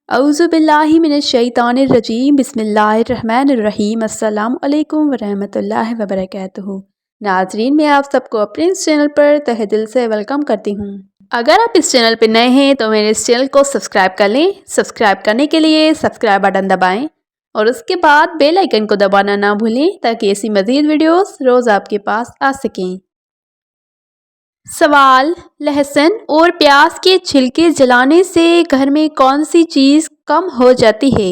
اعوذ باللہ من الشیطان الرجیم بسم اللہ الرحمن الرحیم السلام علیکم ورحمۃ اللہ وبرکاتہ۔ ناظرین، میں آپ سب کو اپنے اس چینل پر تہہ دل سے ویلکم کرتی ہوں۔ اگر آپ اس چینل پہ نئے ہیں تو میرے اس چینل کو سبسکرائب کر لیں۔ سبسکرائب کرنے کے لیے سبسکرائب بٹن دبائیں اور اس کے بعد بیل آئیکن کو دبانا نہ بھولیں تاکہ ایسی مزید ویڈیوز روز آپ کے پاس آ سکیں۔ سوال: لہسن اور پیاز کے چھلکے جلانے سے گھر میں کون سی چیز کم ہو جاتی ہے؟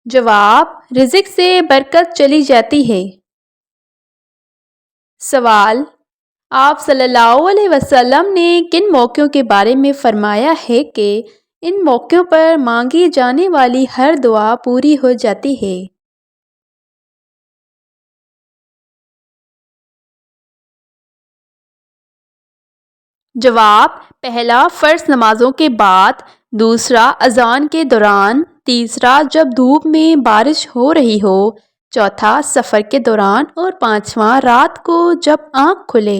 جواب: رزق سے برکت چلی جاتی ہے۔ سوال: آپ صلی اللہ علیہ وسلم نے کن موقعوں کے بارے میں فرمایا ہے کہ ان موقعوں پر مانگی جانے والی ہر دعا پوری ہو جاتی ہے؟ جواب: پہلا، فرض نمازوں کے بعد، دوسرا، اذان کے دوران، تیسرا، جب دھوپ میں بارش ہو رہی ہو، چوتھا، سفر کے دوران، اور پانچواں، رات کو جب آنکھ کھلے۔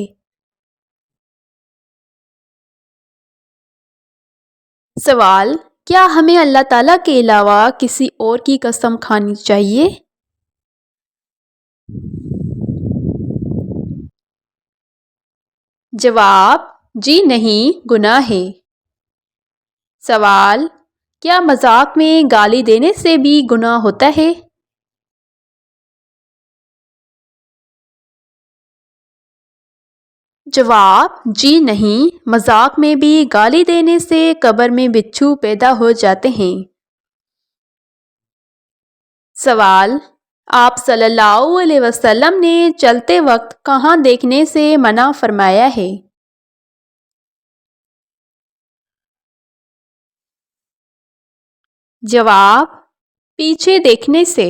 سوال: کیا ہمیں اللہ تعالیٰ کے علاوہ کسی اور کی قسم کھانی چاہیے؟ جواب: جی نہیں، گناہ ہے۔ سوال: کیا مذاق میں گالی دینے سے بھی گناہ ہوتا ہے؟ جواب: جی نہیں، مذاق میں بھی گالی دینے سے قبر میں بچھو پیدا ہو جاتے ہیں۔ سوال: آپ صلی اللہ علیہ وسلم نے چلتے وقت کہاں دیکھنے سے منع فرمایا ہے؟ جواب: پیچھے دیکھنے سے۔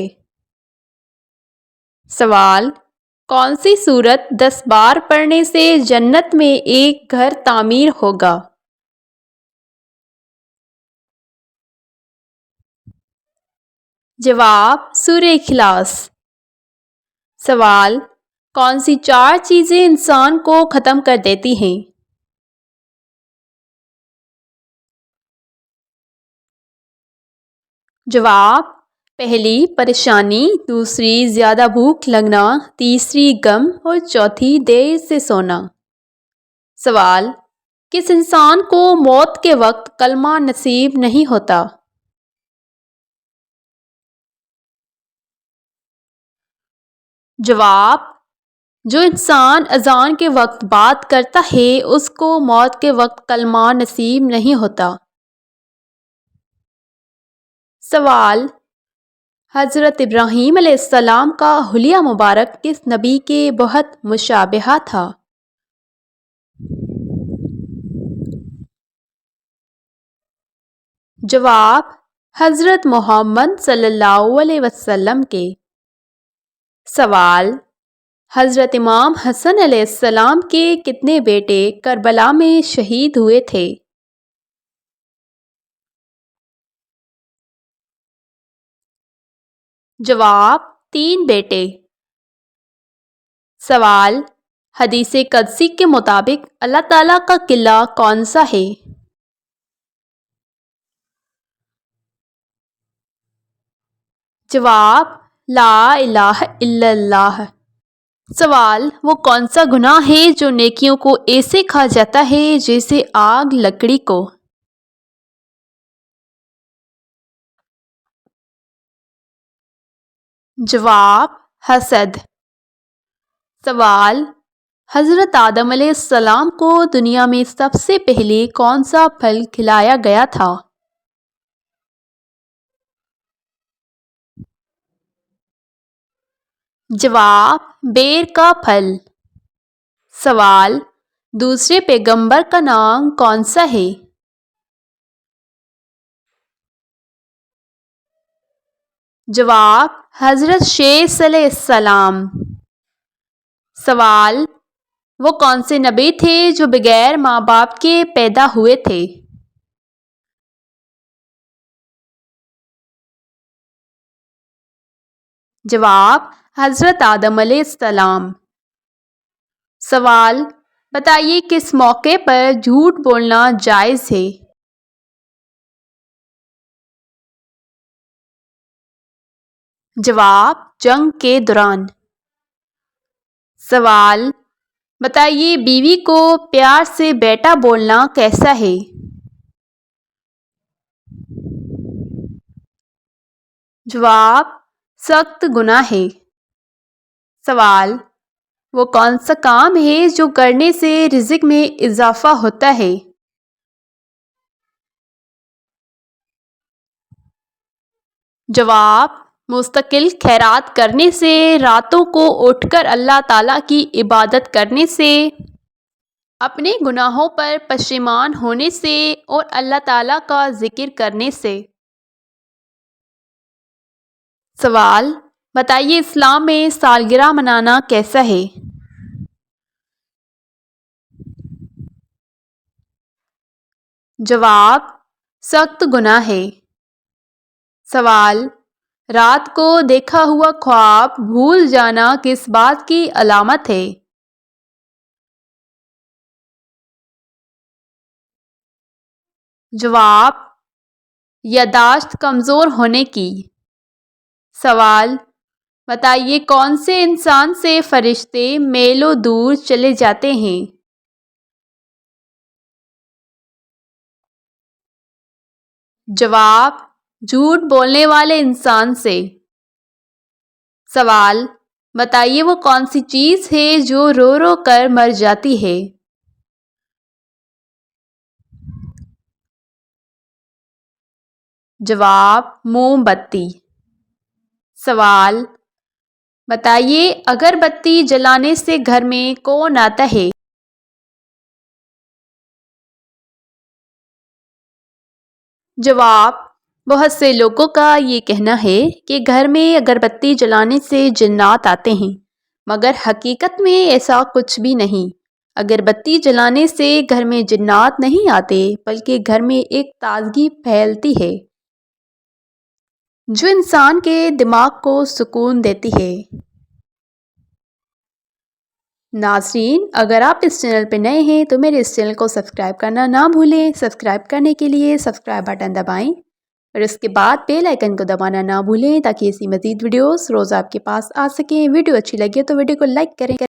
سوال: کون سی سورت 10 بار پڑھنے سے جنت میں ایک گھر تعمیر ہوگا؟ جواب: سورہ اخلاص۔ سوال: کون سی 4 چیزیں انسان کو ختم کر دیتی ہیں؟ جواب: پہلی، پریشانی، دوسری، زیادہ بھوک لگنا، تیسری، غم، اور چوتھی، دیر سے سونا۔ سوال: کس انسان کو موت کے وقت کلمہ نصیب نہیں ہوتا؟ جواب: جو انسان اذان کے وقت بات کرتا ہے اس کو موت کے وقت کلمہ نصیب نہیں ہوتا۔ سوال: حضرت ابراہیم علیہ السلام کا حلیہ مبارک کس نبی کے بہت مشابہ تھا؟ جواب: حضرت محمد صلی اللہ علیہ وسلم کے۔ سوال: حضرت امام حسن علیہ السلام کے کتنے بیٹے کربلا میں شہید ہوئے تھے؟ جواب: 3 بیٹے۔ سوال: حدیث قدسی کے مطابق اللہ تعالیٰ کا قلعہ کون سا ہے؟ جواب: لا الہ الا اللہ۔ سوال: وہ کون سا گناہ ہے جو نیکیوں کو ایسے کھا جاتا ہے جیسے آگ لکڑی کو؟ جواب: حسد۔ سوال: حضرت آدم علیہ السلام کو دنیا میں سب سے پہلے کون سا پھل کھلایا گیا تھا؟ جواب: بیر کا پھل۔ سوال: دوسرے پیغمبر کا نام کون سا ہے؟ جواب: حضرت شیث علیہ السلام۔ سوال: وہ کون سے نبی تھے جو بغیر ماں باپ کے پیدا ہوئے تھے؟ جواب: حضرت آدم علیہ السلام۔ سوال: بتائیے کس موقع پر جھوٹ بولنا جائز ہے؟ جواب: جنگ کے دوران۔ سوال: بتائیے بیوی کو پیار سے بیٹا بولنا کیسا ہے؟ جواب: سخت گناہ ہے۔ سوال: وہ کون سا کام ہے جو کرنے سے رزق میں اضافہ ہوتا ہے؟ جواب: مستقل خیرات کرنے سے، راتوں کو اٹھ کر اللہ تعالیٰ کی عبادت کرنے سے، اپنے گناہوں پر پشیمان ہونے سے اور اللہ تعالیٰ کا ذکر کرنے سے۔ سوال: بتائیے اسلام میں سالگرہ منانا کیسا ہے؟ جواب: سخت گناہ ہے۔ سوال: رات کو دیکھا ہوا خواب بھول جانا کس بات کی علامت ہے؟ جواب: یادداشت کمزور ہونے کی۔ سوال: بتائیے کون سے انسان سے فرشتے میلوں دور چلے جاتے ہیں؟ جواب: جھوٹ بولنے والے انسان سے۔ سوال: بتائیے وہ کون سی چیز ہے جو رو رو کر مر جاتی ہے؟ جواب: موم بتی۔ سوال: بتائیے اگر بتی جلانے سے گھر میں کون آتا ہے؟ جواب: بہت سے لوگوں کا یہ کہنا ہے کہ گھر میں اگر بتی جلانے سے جنات آتے ہیں، مگر حقیقت میں ایسا کچھ بھی نہیں۔ اگر بتی جلانے سے گھر میں جنات نہیں آتے بلکہ گھر میں ایک تازگی پھیلتی ہے جو انسان کے دماغ کو سکون دیتی ہے۔ ناظرین، اگر آپ اس چینل پہ نئے ہیں تو میرے اس چینل کو سبسکرائب کرنا نہ بھولیں۔ سبسکرائب کرنے کے لیے سبسکرائب بٹن دبائیں اور اس کے بعد بیل آئیکن کو دبانا نہ بھولیں تاکہ ایسی مزید ویڈیوز روز آپ کے پاس آ سکیں۔ ویڈیو اچھی لگے تو ویڈیو کو لائک کریں۔